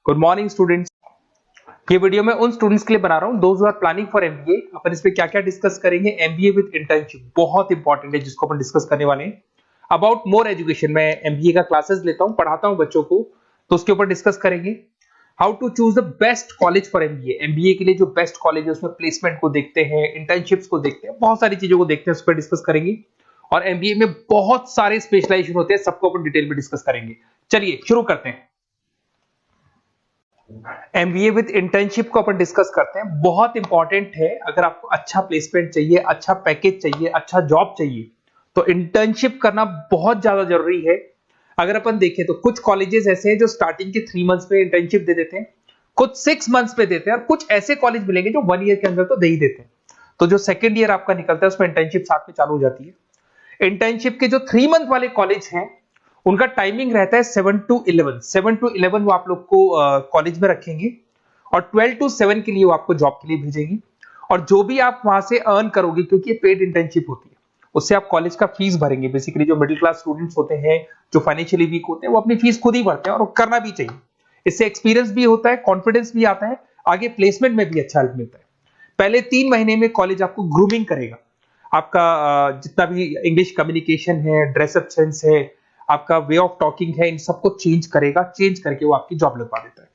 Good morning students. ये video मैं उन स्टूडेंट्स के लिए बना रहा हूं those who are planning for MBA. अपन इसमें क्या क्या डिस्कस करेंगे, एमबीए विद इंटर्नशिप बहुत इंपॉर्टेंट है जिसको अपन डिस्कस करने वाले हैं। अबाउट मोर एजुकेशन, मैं एमबीए का क्लासेस लेता हूं, पढ़ाता हूं बच्चों को, तो उसके ऊपर डिस्कस करेंगे। How to choose the best college for MBA, MBA के लिए जो बेस्ट कॉलेज है उसमें प्लेसमेंट को देखते हैं, इंटर्नशिप्स को देखते हैं, बहुत सारी चीजों को देखते हैं, उस पर डिस्कस करेंगे। और एमबीए में बहुत सारे स्पेशलाइजेशन होते हैं, सबको अपन डिटेल में डिस्कस करेंगे। चलिए शुरू करते हैं। एमबीए विद इंटर्नशिप को अपन डिस्कस करते हैं। बहुत इंपॉर्टेंट है, अगर आपको अच्छा प्लेसमेंट चाहिए, अच्छा पैकेज चाहिए, अच्छा जॉब चाहिए, तो इंटर्नशिप करना बहुत ज्यादा जरूरी है। अगर अपन देखें तो कुछ कॉलेजेस ऐसे हैं जो स्टार्टिंग के 3 मंथ्स पे इंटर्नशिप दे देते हैं, कुछ 6 मंथ्स पे देते हैं, और कुछ ऐसे कॉलेज मिलेंगे जो 1 ईयर के अंदर तो दे ही देते हैं। तो जो सेकेंड ईयर आपका निकलता है उसमें इंटर्नशिप साथ में चालू हो जाती है। इंटर्नशिप के जो 3 मंथ वाले कॉलेज हैं उनका टाइमिंग रहता है 7 to 11। 7 to 11 वो आप लोग को कॉलेज में रखेंगे, और 12 to 7 के लिए वो आपको जॉब के लिए भेजेंगे। और जो भी आप वहां से अर्न करोगे, क्योंकि ये पेड इंटर्नशिप होती है, उससे आप कॉलेज का फीस भरेंगे। बेसिकली जो मिडिल क्लास स्टूडेंट्स होते हैं, जो फाइनेंशियली वीक होते हैं, वो अपनी फीस खुद ही भरते हैं, और वो करना भी चाहिए। इससे एक्सपीरियंस भी होता है, कॉन्फिडेंस भी आता है, आगे प्लेसमेंट में भी अच्छा हेल्प मिलता है। पहले 3 महीने में कॉलेज आपको ग्रूमिंग करेगा। आपका जितना भी इंग्लिश कम्युनिकेशन है, ड्रेसअप सेंस है, आपका वे ऑफ टॉकिंग है, इन सबको चेंज करेगा। चेंज करके वो आपकी जॉब लगवा देता है।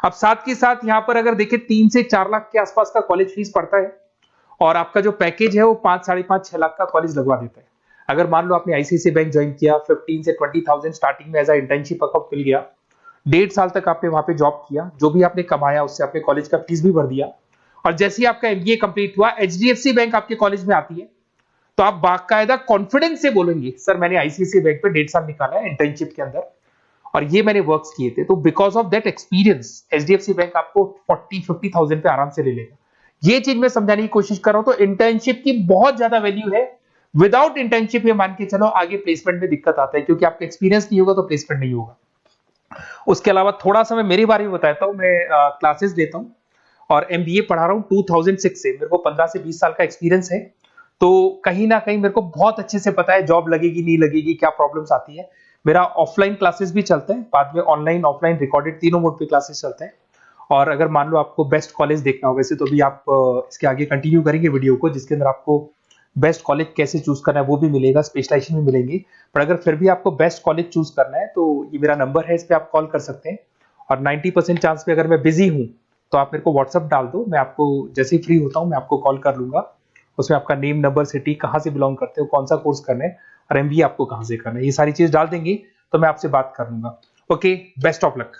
अब साथ के साथ यहाँ पर अगर देखें 3 से 4 लाख के आसपास का कॉलेज फीस पड़ता है, और आपका जो पैकेज है वो 5, 5.5, 6 लाख का कॉलेज लगवा देता है। अगर मान लो आपने आईसीआईसीआई बैंक ज्वाइन किया, 15 से 20,000 स्टार्टिंग में एज अ इंटर्नशिप अकाउंट मिल गया, 1.5 साल तक आपने वहां पे जॉब किया, जो भी आपने कमाया उससे आपने कॉलेज का फीस भी भर दिया, और जैसे ही आपका एमबीए कंप्लीट हुआ, एचडीएफसी बैंक आपके कॉलेज में आती है, तो आप बाकायदा कॉन्फिडेंस से बोलेंगे, सर मैंने आईसीआईसीआई बैंक पे 1.5 साल निकाला है इंटर्नशिप के अंदर, और ये मैंने वर्क्स किए थे। तो because of that experience HDFC bank आपको 40-50,000 पे आराम से ले लेगा। ये चीज मैं समझाने की कोशिश कर रहा हूं। तो इंटर्नशिप की बहुत ज्यादा वैल्यू है। विदाउट इंटर्नशिप ये मान के चलो आगे प्लेसमेंट में दिक्कत आता है, क्योंकि आपका एक्सपीरियंस नहीं होगा तो प्लेसमेंट नहीं होगा। उसके अलावा थोड़ा सा मैं मेरे बारे में बताता हूँ। मैं क्लासेस लेता हूँ और एमबीए पढ़ा रहा हूँ 2006 से। मेरे को 15 से 20 साल का एक्सपीरियंस है, तो कहीं ना कहीं मेरे को बहुत अच्छे से पता है जॉब लगेगी नहीं लगेगी, क्या प्रॉब्लम्स आती है। मेरा ऑफलाइन क्लासेस भी चलते हैं, बाद में ऑनलाइन ऑफलाइन रिकॉर्डेड तीनों मोड पे क्लासेस चलते हैं। और अगर मान लो आपको बेस्ट कॉलेज देखना हो, वैसे तो भी आप इसके आगे कंटिन्यू करेंगे वीडियो को, जिसके अंदर आपको बेस्ट कॉलेज कैसे चूज करना है वो भी मिलेगा, स्पेशलाइजेशन भी मिलेंगे। पर अगर फिर भी आपको बेस्ट कॉलेज चूज करना है तो ये मेरा नंबर है, इस पर आप कॉल कर सकते हैं। और 90% चांस पे अगर मैं बिजी हूँ तो आप मेरे को व्हाट्सअप डाल दो, मैं आपको जैसे ही फ्री होता हूँ मैं आपको कॉल कर लूंगा। उसमें आपका नेम, नंबर, सिटी, कहाँ से बिलोंग करते हो, कौन सा कोर्स करना है, और एमबीए आपको कहाँ से करना है, ये सारी चीज डाल देंगे तो मैं आपसे बात कर लूंगा। Okay, best of luck.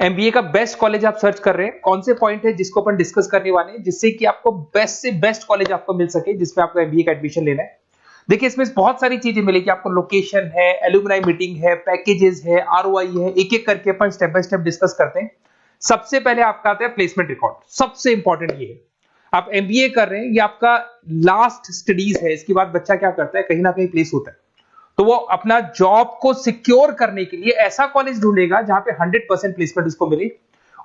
MBA का बेस्ट कॉलेज आप सर्च कर रहे हैं, कौन से पॉइंट है जिसको अपन डिस्कस करने वाले हैं, जिससे कि आपको बेस्ट से बेस्ट कॉलेज आपको मिल सके जिसमें आपको एमबीए का एडमिशन लेना है। देखिए इसमें बहुत सारी चीजें मिलेगी आपको, लोकेशन है, एलुमनाई मीटिंग है, पैकेजेस है, आरओआई है, एक एक करके अपन स्टेप बाय स्टेप डिस्कस करते हैं। सबसे पहले आपका आता है प्लेसमेंट रिकॉर्ड। सबसे इंपॉर्टेंट ये है, आप एमबीए कर रहे हैं, ये आपका लास्ट स्टडीज है, इसके बाद बच्चा क्या करता है, कहीं ना कहीं प्लेस होता है, तो वो अपना जॉब को सिक्योर करने के लिए ऐसा कॉलेज ढूंढेगा जहां पे 100% प्लेसमेंट उसको मिले।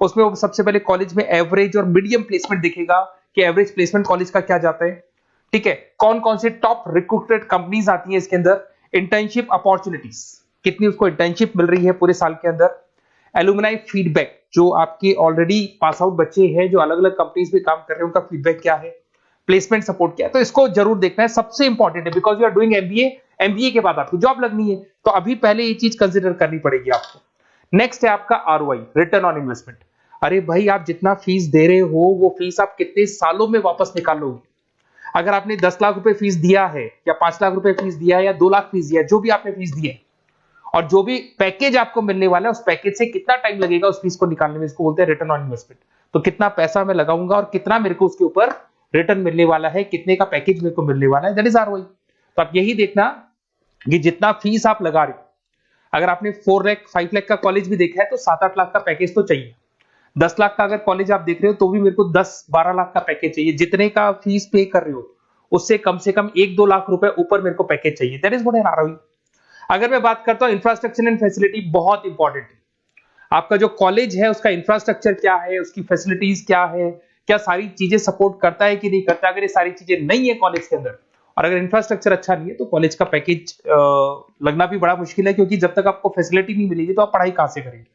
उसमें वो सबसे पहले कॉलेज में एवरेज और मीडियम प्लेसमेंट दिखेगा कि एवरेज प्लेसमेंट कॉलेज का क्या जाता है, ठीक है, कौन कौन से टॉप रिक्रूटेड कंपनीज आती हैं इसके अंदर, इंटर्नशिप अपॉर्चुनिटीज कितनी उसको इंटर्नशिप मिल रही है पूरे साल के अंदर, एलुमनाई फीडबैक, जो आपके ऑलरेडी पास आउट बच्चे हैं जो अलग अलग कंपनीज में काम कर रहे हैं उनका फीडबैक क्या है, प्लेसमेंट सपोर्ट क्या है। तो इसको जरूर देखना है, सबसे इंपॉर्टेंट है, because you are doing MBA, MBA के बाद आपकी जॉब लगनी है, तो अभी पहले ये चीज कंसिडर करनी पड़ेगी आपको। नेक्स्ट है आपका आरओआई, रिटर्न ऑन इन्वेस्टमेंट। अरे भाई, आप जितना फीस दे रहे हो वो फीस आप कितने सालों में वापस निकालोगे। अगर आपने 10 लाख रुपए फीस दिया है, या 5 लाख रुपए फीस दिया है, या 2 लाख फीस दिया है, जो भी आपने फीस दी है, और जो भी पैकेज आपको मिलने वाला है उस पैकेज से कितना टाइम लगेगा उस फीस को निकालने में, इसको बोलते हैं रिटर्न ऑन इन्वेस्टमेंट। तो कितना पैसा मैं लगाऊंगा और कितना मेरे को उसके ऊपर रिटर्न मिलने वाला है, कितने का पैकेज मेरे को मिलने वाला है, दैट इज आरओआई। तो आप यही देखना कि जितना फीस आप लगा रहे हो, अगर आपने 4 लाख 5 लाख का कॉलेज भी देखा है तो 7-8 लाख का पैकेज तो चाहिए। 10 लाख का अगर कॉलेज आप देख रहे हो तो भी मेरे को 10-12 लाख का पैकेज चाहिए। जितने का फीस पे कर रहे हो उससे कम से कम 1-2 लाख रुपए ऊपर मेरे को पैकेज चाहिए, that is what I am ROI. अगर मैं बात करता हूं इंफ्रास्ट्रक्चर एंड फैसिलिटी, बहुत इंपॉर्टेंट है। आपका जो कॉलेज है उसका इंफ्रास्ट्रक्चर क्या है, उसकी फैसिलिटीज क्या है, क्या सारी चीजें सपोर्ट करता है कि नहीं करता। अगर ये सारी चीजें नहीं है कॉलेज के अंदर, और अगर इंफ्रास्ट्रक्चर अच्छा नहीं है तो कॉलेज का पैकेज लगना भी बड़ा मुश्किल है, क्योंकि जब तक आपको फैसिलिटी नहीं मिलेगी तो आप पढ़ाई कहां से करेंगे।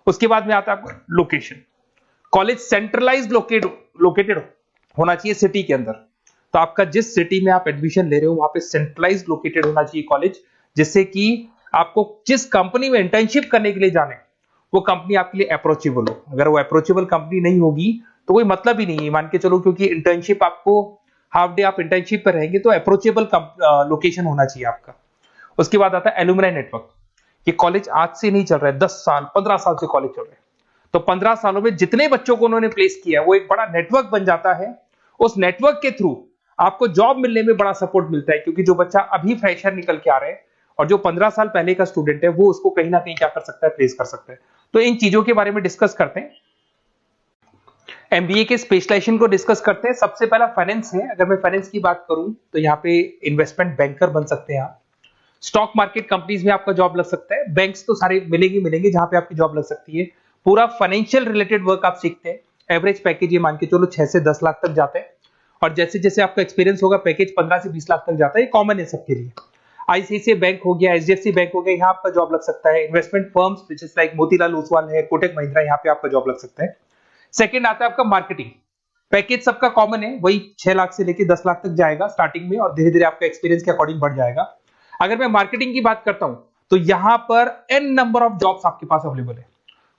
उसके बाद में आता है आपका लोकेशन। कॉलेज सेंट्रलाइज्ड लोकेटेड होना चाहिए सिटी के अंदर। तो आपका जिस सिटी में आप एडमिशन ले रहे हो वहां पे सेंट्रलाइज्ड लोकेटेड होना चाहिए कॉलेज, जिससे कि आपको जिस कंपनी में इंटर्नशिप करने के लिए जाने वो कंपनी आपके लिए अप्रोचेबल हो। अगर वो अप्रोचेबल कंपनी नहीं होगी तो कोई मतलब ही नहीं है, मान के चलो, क्योंकि इंटर्नशिप आपको हाफ डे आप इंटर्नशिप पर रहेंगे तो अप्रोचेबल लोकेशन होना चाहिए आपका। उसके बाद आता है एलुमनाई नेटवर्क। ये कॉलेज आज से नहीं चल रहा है, 10 साल 15 साल से कॉलेज चल रहा है। तो 15 सालों में जितने बच्चों को उन्होंने प्लेस किया वो एक बड़ा नेटवर्क बन जाता है। उस नेटवर्क के थ्रू आपको जॉब मिलने में बड़ा सपोर्ट मिलता है, क्योंकि जो बच्चा अभी फ्रेशर निकल के आ रहे हैं और जो 15 साल पहले का स्टूडेंट है वो उसको कहीं ना कहीं क्या कर सकता है, प्लेस कर सकता है। तो इन चीजों के बारे में डिस्कस करते हैं। एमबीए के स्पेशलाइजेशन को डिस्कस करते हैं। सबसे पहला फाइनेंस है। अगर मैं फाइनेंस की बात करूं तो यहाँ पे इन्वेस्टमेंट बैंकर बन सकते हैं आप। स्टॉक मार्केट कंपनीज में आपका जॉब लग सकता है। बैंक्स तो सारे मिलेंगे जहां पे आपकी जॉब लग सकती है। पूरा फाइनेंशियल रिलेटेड वर्क आप सीखते हैं। एवरेज पैकेज ये मान के चलो 6 से 10 लाख तक जाते हैं, और जैसे जैसे आपका एक्सपीरियंस होगा पैकेज 15 से 20 लाख तक जाता है। ये कॉमन है सबके लिए। आईसीआईसीआई बैंक हो गया, एचडीएफसी बैंक हो गया, यहाँ आपका जॉब लग सकता है। Investment firms which is like Motilal Oswal है, कोटक महिंद्रा, यहाँ पे आपका जॉब लग सकता है। सेकंड आता है आपका मार्केटिंग। पैकेज सबका कॉमन है, वही 6 लाख से लेकर 10 लाख तक जाएगा स्टार्टिंग में, और धीरे धीरे आपका एक्सपीरियंस के अकॉर्डिंग बढ़ जाएगा। अगर मैं मार्केटिंग की बात करता हूं तो यहां पर एन नंबर ऑफ जॉब्स आपके पास अवेलेबल है।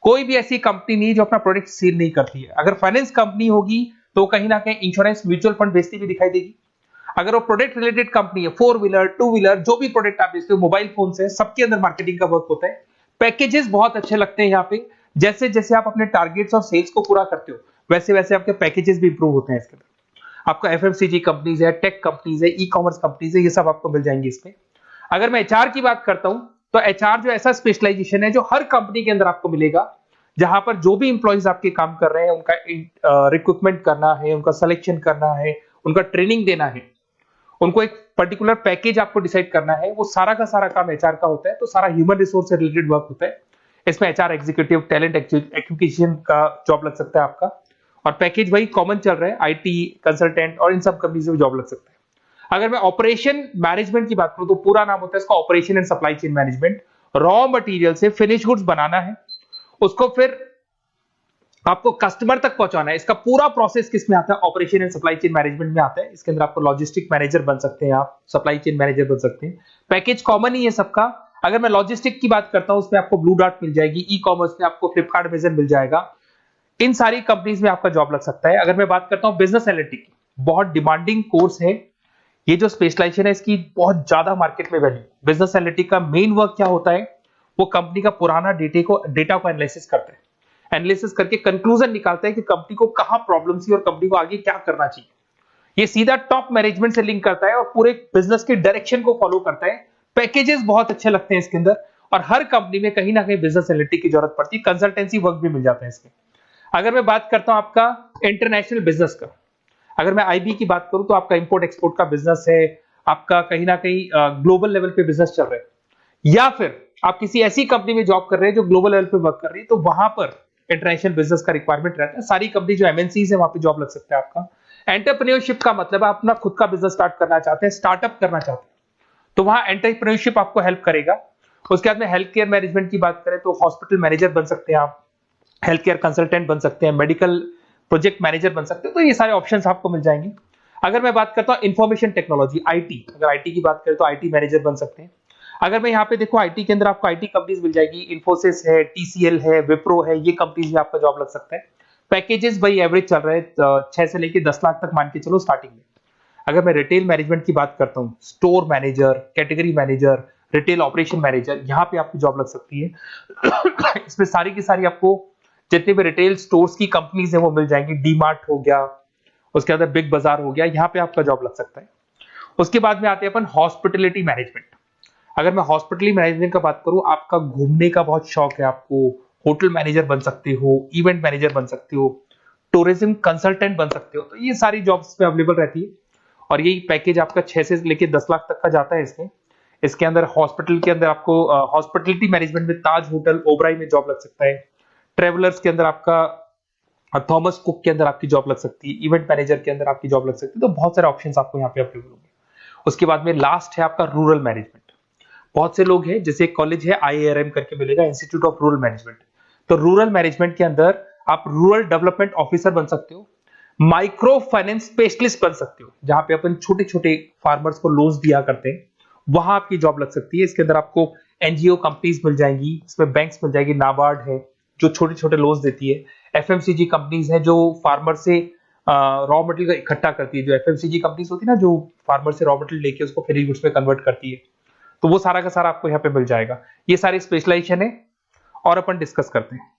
कोई भी ऐसी कंपनी नहीं जो अपना प्रोडक्ट सेल नहीं करती है। अगर फाइनेंस कंपनी होगी तो कहीं ना कहीं इंश्योरेंस म्यूचुअल फंड बेचती भी दिखाई देगी। अगर वो प्रोडक्ट रिलेटेड कंपनी है, 4 व्हीलर 2 व्हीलर, जो भी प्रोडक्ट आप बेचते हो, मोबाइल फोन से, सबके अंदर मार्केटिंग का वर्क होता है। पैकेजेस बहुत अच्छे लगते हैं यहाँ पे। जैसे जैसे आप अपने टारगेट्स और सेल्स को पूरा करते हो वैसे वैसे आपके पैकेजेस भी इंप्रूव होते हैं इसके अंदर। आपका एफएमसीजी कंपनीज है, टेक कंपनीज है, ई कॉमर्स कंपनीज है, ये सब आपको मिल जाएंगे इसमें। अगर मैं एचआर की बात करता हूं तो एचआर जो ऐसा स्पेशलाइजेशन है जो हर कंपनी के अंदर आपको मिलेगा, जहां पर जो भी इंप्लॉइज आपके काम कर रहे हैं उनका रिक्रूटमेंट करना है, उनका सिलेक्शन करना है, उनका ट्रेनिंग देना है, उनको एक पर्टिकुलर पैकेज आपको डिसाइड करना है, वो सारा का सारा काम एचआर का होता है। तो सारा ह्यूमन रिसोर्स से रिलेटेड वर्क होता है। इसमें एचआर एग्जीक्यूटिव, टैलेंट एक्विजिशन का जॉब लग सकता है आपका, और पैकेज वही कॉमन चल रहा है, आईटी कंसल्टेंट और इन सब कंपनीज में जॉब लग सकता है। अगर मैं ऑपरेशन मैनेजमेंट की बात करूं तो पूरा नाम होता है इसका operation and supply chain management. Raw material से फिनिश गुड्स बनाना है, उसको फिर आपको कस्टमर तक पहुंचाना है। इसका पूरा प्रोसेस किस में आता है, operation and supply chain management में आता है। इसके अंदर आपको लॉजिस्टिक मैनेजर बन सकते हैं, आप सप्लाई चेन मैनेजर बन सकते हैं। पैकेज कॉमन ही है सबका। अगर मैं लॉजिस्टिक की बात करता हूं उसमें आपको ब्लू डॉट मिल जाएगी, ई कॉमर्स में आपको फ्लिपकार्ट अमेज़न मिल जाएगा। इन सारी कंपनीज में आपका जॉब लग सकता है। अगर मैं बात करता हूं बिजनेस एनालिटिक, बहुत डिमांडिंग कोर्स है ये जो स्पेशलाइजेशन है, इसकी बहुत ज्यादा मार्केट में वैल्यू। बिजनेस एनालिटिक का मेन वर्क क्या होता है, वो कंपनी का पुराना डेटा को एनालिसिस करता है। एनालिसिस करके कंक्लूजन निकालता है कि कंपनी को कहां प्रॉब्लम थी और कंपनी को आगे क्या करना चाहिए। ये सीधा टॉप मैनेजमेंट से लिंक करता है और पूरे बिजनेस के डायरेक्शन को फॉलो करता है। पैकेजेस बहुत अच्छे लगते हैं इसके अंदर, और हर कंपनी में कहीं ना कहीं बिजनेस एनालिटिक की जरूरत पड़ती है। कंसल्टेंसी वर्क भी मिल जाता है इसमें। अगर मैं बात करता हूं आपका इंटरनेशनल बिजनेस का, अगर मैं आईबी की बात करूं तो आपका इंपोर्ट एक्सपोर्ट का बिजनेस है, आपका कहीं ना कहीं ग्लोबल लेवल पे बिजनेस चल रहा है, या फिर आप किसी ऐसी कंपनी में जॉब कर रहे हैं जो ग्लोबल लेवल पे वर्क कर रही है, तो वहां पर इंटरनेशनल बिजनेस का रिक्वायरमेंट रहता है। सारी कंपनी जो एमएनसीज है वहां पे जॉब लग सकता है आपका। एंटरप्रेन्योरशिप का मतलब आप अपना खुद का बिजनेस स्टार्ट करना चाहते हैं, स्टार्टअप करना चाहते हैं, तो वहां एंटरप्रेन्योरशिप आपको हेल्प करेगा। उसके बाद में हेल्थ केयर मैनेजमेंट की बात करें तो हॉस्पिटल मैनेजर बन सकते हैं आप, हेल्थ केयर कंसल्टेंट बन सकते हैं, मेडिकल प्रोजेक्ट मैनेजर बन सकते हैं। तो ये सारे ऑप्शंस आपको मिल जाएंगे। अगर मैं बात करता हूं इंफॉर्मेशन टेक्नोलॉजी, आईटी, अगर आईटी की बात करें तो आईटी मैनेजर बन सकते हैं। अगर मैं यहाँ पे देखो आईटी के अंदर आपको आईटी कंपनीज मिल जाएगी, इन्फोसिस है, टीसीएल है, विप्रो है, ये कंपनीज में आपका जॉब लग सकता है। पैकेजेस भाई एवरेज चल रहे हैं 6 से लेके 10 लाख तक मान के चलो स्टार्टिंग में। अगर मैं रिटेल मैनेजमेंट की बात करता हूँ, store manager, category manager, retail operation manager, यहाँ पे आपकी जॉब लग सकती है। इसमें सारी की सारी आपको जितने भी रिटेल स्टोर्स की कंपनीज है वो मिल जाएंगी। डीमार्ट हो गया, उसके बाद बिग बाजार हो गया, यहाँ पे आपका जॉब लग सकता है। उसके बाद में आते हैं अपन हॉस्पिटलिटी मैनेजमेंट। अगर मैं हॉस्पिटलिटी मैनेजमेंट का बात करूं, आपका घूमने का बहुत शौक है, आपको होटल मैनेजर बन सकते हो, इवेंट मैनेजर बन सकते हो, टूरिज्म कंसल्टेंट बन सकते हो, तो ये सारी जॉब्स पे अवेलेबल रहती है। और यही पैकेज आपका 6 से लेके 10 लाख तक का जाता है इसमें। इसके अंदर हॉस्पिटल के अंदर आपको हॉस्पिटलिटी मैनेजमेंट में ताज होटल, ओबराई में जॉब लग सकता है। ट्रेवलर्स के अंदर आपका थॉमस कुक के अंदर आपकी जॉब लग सकती है, इवेंट मैनेजर के अंदर आपकी जॉब लग सकती है। तो बहुत सारे ऑप्शंस आपको यहाँ पे अवेलेबल होंगे। उसके बाद में लास्ट है आपका रूरल मैनेजमेंट। बहुत से लोग हैं, जैसे कॉलेज है IARM करके मिलेगा, इंस्टीट्यूट ऑफ रूरल मैनेजमेंट। तो रूरल मैनेजमेंट के अंदर आप रूरल डेवलपमेंट ऑफिसर बन सकते हो, माइक्रो फाइनेंस स्पेशलिस्ट बन सकते हो, जहां पे अपन छोटे छोटे फार्मर्स को लोन्स दिया करते हैं, वहां आपकी जॉब लग सकती है। इसके अंदर आपको एनजीओ कंपनीज मिल जाएंगी, इसमें बैंक्स मिल जाएगी, नाबार्ड है जो छोटे छोटे लोन्स देती है, एफएमसीजी कंपनीज है जो फार्मर से रॉ मटेरियल इकट्ठा करती है, जो एफएमसीजी कंपनीज होती है ना, जो फार्मर से रॉ मटेरियल लेके उसको फिर गुड्स में कन्वर्ट करती है, तो वो सारा का सारा आपको यहाँ पे मिल जाएगा। ये सारी स्पेशलाइजेशन है और अपन डिस्कस करते हैं।